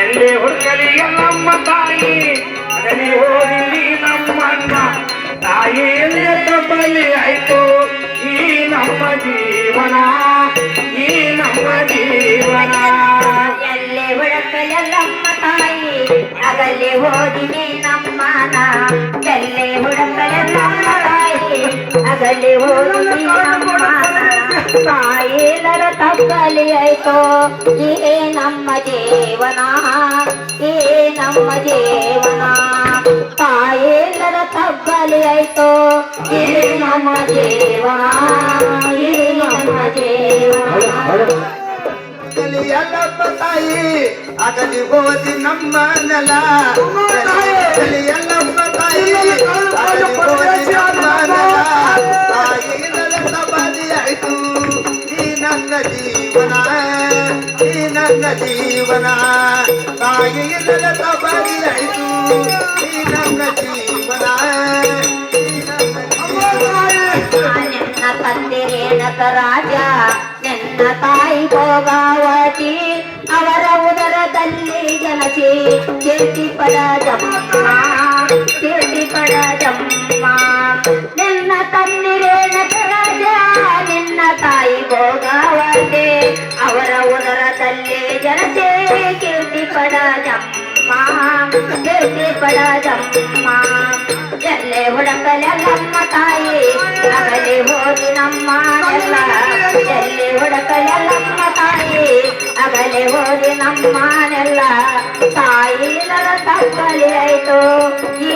ಎಲ್ಲಿ ಹುಡುಕಲಿ ಎಲ್ಲಮ್ಮ ತಾಯಿ ಅಗಲಿ ಹೋಗಿ ನಮ್ಮಣ್ಣ ತಾಯಿ ಬಲಿ ಆಯ್ತು ಈ ನಮ್ಮ ಜೀವನ ಈ ನಮ್ಮ ಜೀವನ ಎಲ್ಲಿ ಹುಡುಕಲೆಲ್ಲಮ್ಮ ತಾಯಿ ಅಗಲಿ ಹೋದಿನಿ ನಮ್ಮನ ಎಲ್ಲಿ ಹುಡುಕಲೆಲ್ಲಮ್ಮ ತಾಯಿ ಅಗಲಿ ಹೋದಿನಿ ನಮ್ಮನ ತಾಯಿಲರ ತಪ್ಪಲಿ ಆಯ್ತು ಈ ನಮ್ಮ ಜೀವನ ಈ ನಮ್ಮ ಜೀವನ ತಾಯಿಲರ ತಪ್ಪಲಿ ಆಯ್ತು ಈ ನಮ್ಮ ಜೀವನ ಈ ನಮ್ಮ ಜೀವನ ಎಲ್ಲಪ್ಪ ತಾಯಿ ಅಗಲಿ ಹೋದಿ ನಮ್ಮ ನೆಲ ಎಲ್ಲಪ್ಪ ತಾಯಿ ಅಗಲಿ ಹೋದಿ ನಮ್ಮ ನೆಲ ತಾಯಿ ನೆಲದ ಬಲಿ ಆಯ್ತು ಈ ನನ್ನ ಜೀವನ ಈ ನನ್ನ ಜೀವನ ತಾಯಿ ನೆಲದ ಬಲಿ ಆಯ್ತು ಈ ನನ್ನ ಜೀವನ ನಿನ್ನ ತಂದೆ ರೇಣಕ ರಾಜ ನಿನ್ನ ತಾಯಿ ಭೋಗಾವತಿ ಅವರ ಉದರದಲ್ಲಿ ಜನಸಿ ಕೀರ್ತಿ ಪಡ ಜಮ್ಮ ಕೀರ್ತಿ ಪಡ ಜಮ್ಮ ನಿನ್ನ ತಂದೆ ರೇಣಕ ರಾಜ ನಿನ್ನ ತಾಯಿ ಭೋಗಾವತಿ ಅವರ ಉದರದಲ್ಲಿ ಜನಸಿ ಕೀರ್ತಿ ಪಡ ಜಮ್ಮ ಕೀರ್ತಿ ಪಡ ಜಮ್ಮ ಎಲ್ಲೆ ಹುಡುಕಲೆಲ್ಲಮ್ಮ ತಾಯಿ ಅಗಲಿ ಹೋಗಿ ನಮ್ಮ ನೆಲ ಎಲ್ಲಿ ಹುಡುಕಲೆಲ್ಲಮ್ಮ ತಾಯಿ ಅಗಲಿ ಹೋಗಿ ನಮ್ಮ ನೆಲ ತಾಯಿ ನರ ತಪ್ಪಲಿ ಆಯ್ತು ಈ